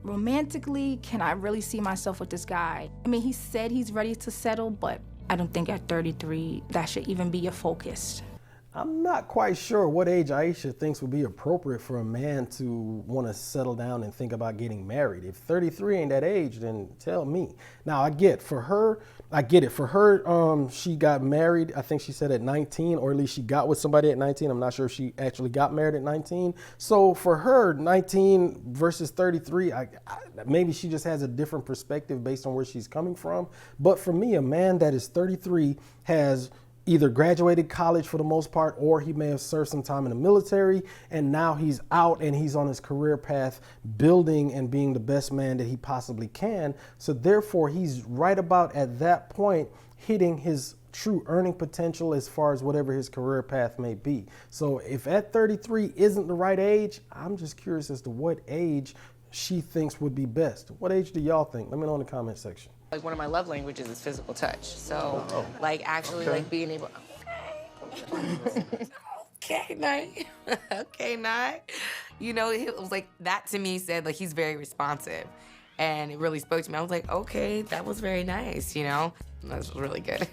Romantically, can I really see myself with this guy? I mean, he said he's ready to settle, but I don't think at 33 that should even be your focus. I'm not quite sure what age Aisha thinks would be appropriate for a man to want to settle down and think about getting married. If 33 ain't that age, then tell me. Now, I get it. For her, she got married, I think she said at 19, or at least she got with somebody at 19. I'm not sure if she actually got married at 19. So for her, 19 versus 33, maybe she just has a different perspective based on where she's coming from. But for me, a man that is 33 has either graduated college for the most part, or he may have served some time in the military, and now he's out and he's on his career path building and being the best man that he possibly can. So therefore, he's right about at that point hitting his true earning potential as far as whatever his career path may be. So if at 33 isn't the right age, I'm just curious as to what age she thinks would be best. What age do y'all think? Let me know in the comment section. Like, one of my love languages is physical touch. So, like being able, okay, night. Okay, night. It was like, that to me said, he's very responsive. And it really spoke to me. I was like, okay, that was very nice, That's really good.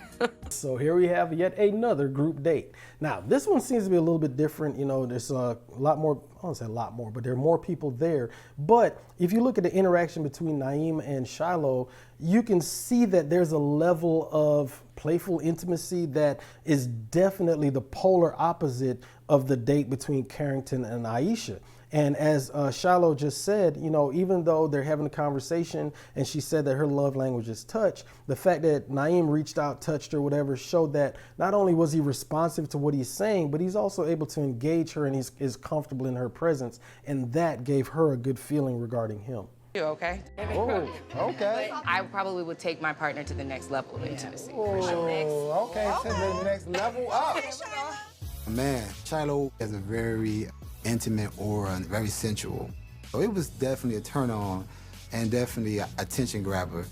So here we have yet another group date. Now, this one seems to be a little bit different. You know, there's a lot more, I won't say a lot more, but there are more people there. But if you look at the interaction between Naeem and Shiloh, you can see that there's a level of playful intimacy that is definitely the polar opposite of the date between Carrington and Aisha. And as Shiloh just said, you know, even though they're having a conversation and she said that her love language is touch, the fact that Naeem reached out, touched her, whatever, showed that not only was he responsive to what he's saying, but he's also able to engage her and is comfortable in her presence. And that gave her a good feeling regarding him. You okay? Oh, okay. I probably would take my partner to the next level of intimacy. Oh, okay, to the next level up. Man, Shiloh has a very intimate aura and very sensual. So it was definitely a turn on and definitely a attention grabber.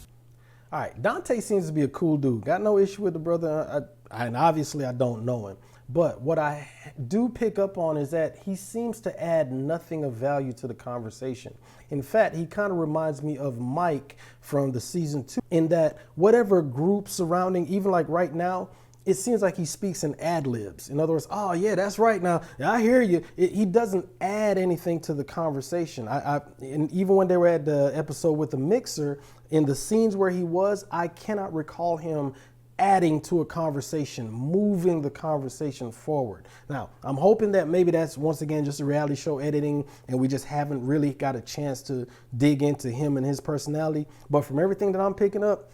All right, Dante seems to be a cool dude. Got no issue with the brother, and obviously I don't know him. But what I do pick up on is that he seems to add nothing of value to the conversation. In fact, he kind of reminds me of Mike from the season 2 in that whatever group surrounding, even like right now, it seems like he speaks in ad-libs. In other words, oh yeah, that's right now, I hear you. He doesn't add anything to the conversation. And even when they were at the episode with the mixer, in the scenes where he was, I cannot recall him adding to a conversation, moving the conversation forward. Now, I'm hoping that maybe that's once again just a reality show editing and we just haven't really got a chance to dig into him and his personality. But from everything that I'm picking up,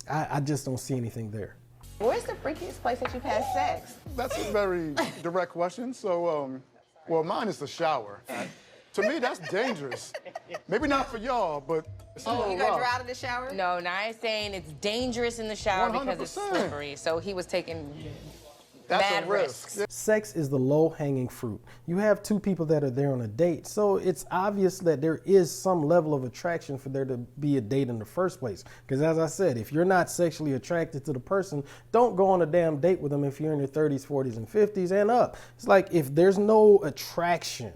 I just don't see anything there. Where's the freakiest place that you've had sex? That's a very direct question. So, well, mine is the shower. To me, that's dangerous. Maybe not for y'all, but it's a little you got rough. dry out of the shower? No, Naya's saying it's dangerous in the shower because it's 100%. slippery. So he was taking That's mad a risk. risks. Sex is the low-hanging fruit. You have two people that are there on a date, so it's obvious that there is some level of attraction for there to be a date in the first place. Because as I said, if you're not sexually attracted to the person, don't go on a damn date with them if you're in your 30s, 40s, and 50s and up. It's like if there's no attraction,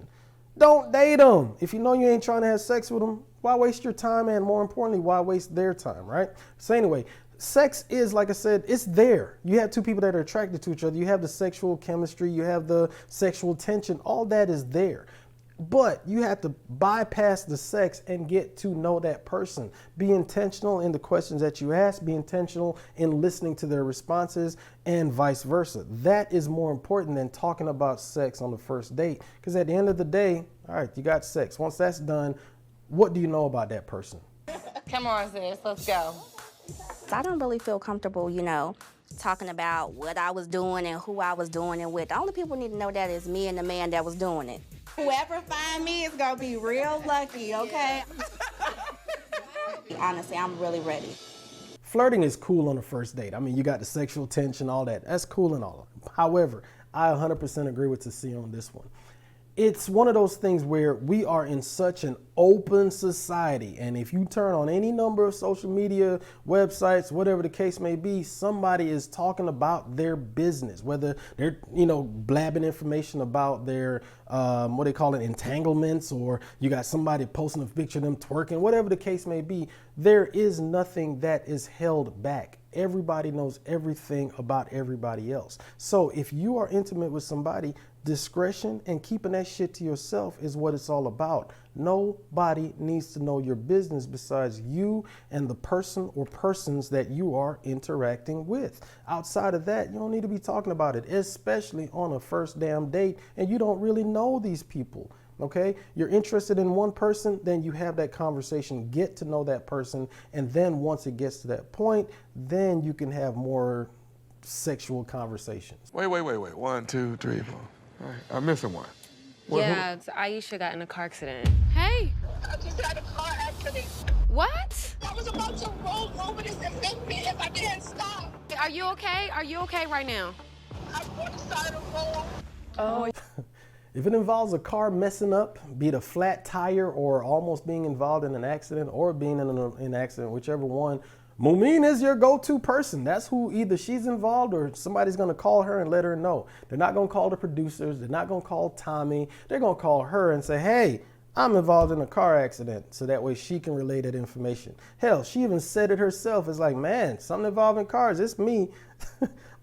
don't date them. If you know you ain't trying to have sex with them, why waste your time? And more importantly, why waste their time, right? So anyway, sex is, like I said, it's there. You have two people that are attracted to each other. You have the sexual chemistry. You have the sexual tension. All that is there. But you have to bypass the sex and get to know that person. Be intentional in the questions that you ask. Be intentional in listening to their responses and vice versa. That is more important than talking about sex on the first date. Because at the end of the day, all right, you got sex. Once that's done, what do you know about that person? Come on, sis, let's go. I don't really feel comfortable, you know, talking about what I was doing and who I was doing it with. The only people need to know that is me and the man that was doing it. Whoever find me is gonna be real lucky, okay? Honestly, I'm really ready. Flirting is cool on the first date. I mean, you got the sexual tension, all that. That's cool and all. However, I 100% agree with Tasia on this one. It's one of those things where we are in such an open society, and if you turn on any number of social media websites, whatever the case may be, somebody is talking about their business, whether they're, you know, blabbing information about their, what they call it, entanglements, or you got somebody posting a picture of them twerking, whatever the case may be. There is nothing that is held back. Everybody knows everything about everybody else. So if you are intimate with somebody, discretion and keeping that shit to yourself is what it's all about. Nobody needs to know your business besides you and the person or persons that you are interacting with. Outside of that, you don't need to be talking about it, especially on a first damn date and you don't really know these people. Okay, you're interested in one person, then you have that conversation, get to know that person, and then once it gets to that point, then you can have more sexual conversations. Wait. 1, 2, 3, 4. All right, I'm missing one. Yeah, Aisha got in a car accident. Hey. I just had a car accident. What? I was about to roll over this and make me if I didn't stop. Are you okay? Are you okay right now? I'm on the side of the road. Oh. If it involves a car messing up, be it a flat tire or almost being involved in an accident or being in an accident, whichever one, Mumin is your go-to person. That's who either she's involved or somebody's going to call her and let her know. They're not going to call the producers. They're not going to call Tommy. They're going to call her and say, hey, I'm involved in a car accident, so that way she can relay that information. Hell, she even said it herself. It's like, man, something involving cars, it's me.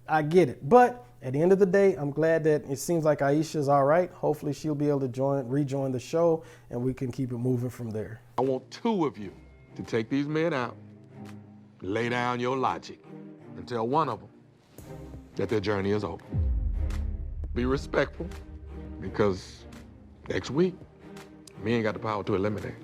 I get it. But at the end of the day, I'm glad that it seems like Aisha's all right. Hopefully she'll be able to rejoin the show, and we can keep it moving from there. I want two of you to take these men out, lay down your logic, and tell one of them that their journey is over. Be respectful, because next week, me ain't got the power to eliminate.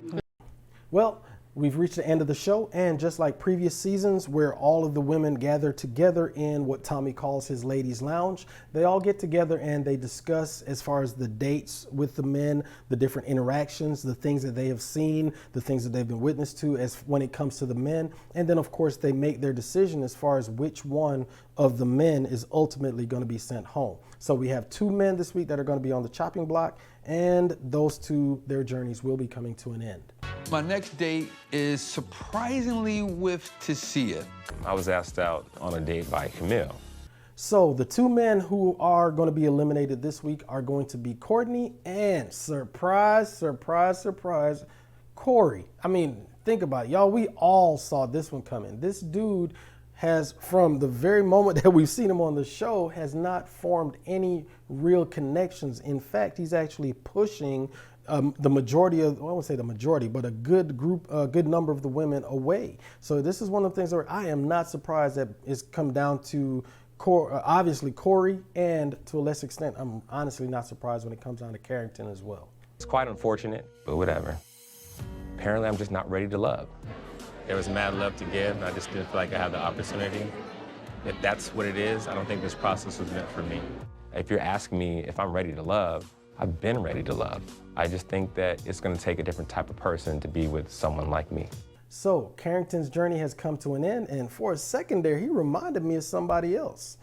Well, we've reached the end of the show, and just like previous seasons where all of the women gather together in what Tommy calls his ladies' lounge, they all get together and they discuss as far as the dates with the men, the different interactions, the things that they have seen, the things that they've been witness to as when it comes to the men. And then of course they make their decision as far as which one of the men is ultimately going to be sent home. So we have 2 men this week that are going to be on the chopping block, and those 2, their journeys will be coming to an end. My next date is surprisingly with Tasia. I was asked out on a date by Camille. So the 2 men who are going to be eliminated this week are going to be Courtney and, surprise, surprise, surprise, Corey. I mean, think about it, y'all. We all saw this one coming. This dude has, from the very moment that we've seen him on the show, has not formed any real connections. In fact, he's actually pushing the majority of, well, I won't say the majority, but a good group, a good number of the women away. So this is one of the things where I am not surprised that it's come down to obviously Corey, and to a less extent, I'm honestly not surprised when it comes down to Carrington as well. It's quite unfortunate, but whatever. Apparently, I'm just not ready to love. There was mad love to give, and I just didn't feel like I had the opportunity. If that's what it is, I don't think this process was meant for me. If you're asking me if I'm ready to love, I've been ready to love. I just think that it's going to take a different type of person to be with someone like me. So Carrington's journey has come to an end, and for a second there, he reminded me of somebody else.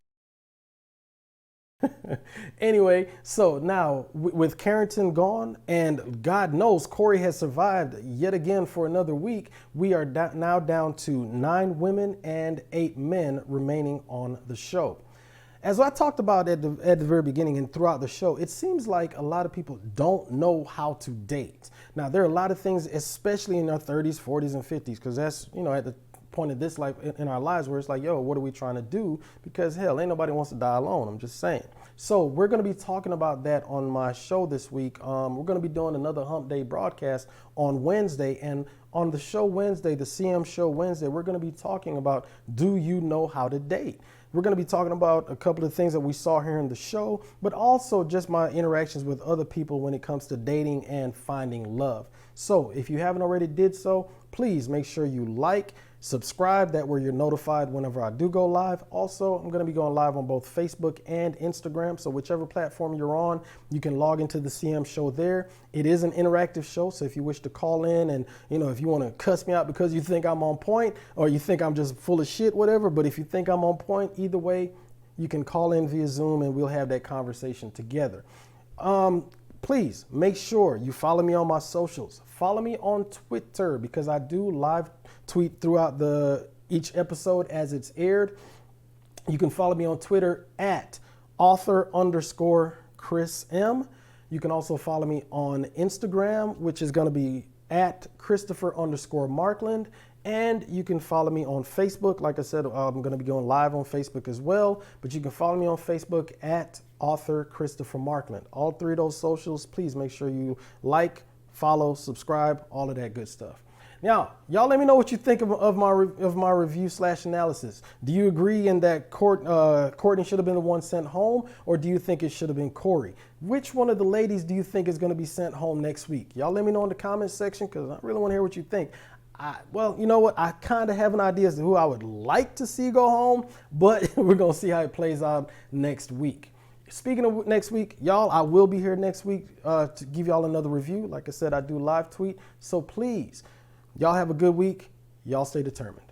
Anyway, so now with Carrington gone, and God knows Corey has survived yet again for another week, we are now down to 9 women and 8 men remaining on the show. As I talked about at the very beginning and throughout the show, it seems like a lot of people don't know how to date. Now, there are a lot of things, especially in our 30s, 40s, and 50s, because that's, you know, at the point of this life in our lives where it's like, yo, what are we trying to do? Because hell, ain't nobody wants to die alone. I'm just saying. So we're going to be talking about that on my show this week. We're going to be doing another Hump Day broadcast on Wednesday, and on the show Wednesday, the CM show Wednesday, we're going to be talking about, do you know how to date? We're going to be talking about a couple of things that we saw here in the show, but also just my interactions with other people when it comes to dating and finding love. So if you haven't already did so, please make sure you like, subscribe, that way you're notified whenever I do go live. Also, I'm going to be going live on both Facebook and Instagram, so whichever platform you're on, you can log into the CM show there. It is an interactive show, so if you wish to call in and, you know, if you want to cuss me out because you think I'm on point or you think I'm just full of shit, whatever, but if you think I'm on point, either way, you can call in via Zoom and we'll have that conversation together. Please make sure you follow me on my socials. Follow me on Twitter, because I do live tweet throughout each episode as it's aired. You can follow me on Twitter at author_Chris M. You can also follow me on Instagram, which is going to be at Christopher_Markland. And you can follow me on Facebook. Like I said, I'm going to be going live on Facebook as well. But you can follow me on Facebook at author Christopher Markland. All 3 of those socials, please make sure you like, follow, subscribe, all of that good stuff. Now, y'all let me know what you think of my review/analysis. Do you agree in that Courtney should have been the one sent home, or do you think it should have been Corey? Which one of the ladies do you think is going to be sent home next week? Y'all let me know in the comments section, because I really want to hear what you think. Well, you know what? I kind of have an idea as to who I would like to see go home, but we're going to see how it plays out next week. Speaking of next week, y'all, I will be here next week to give y'all another review. Like I said, I do live tweet. So please, y'all have a good week. Y'all stay determined.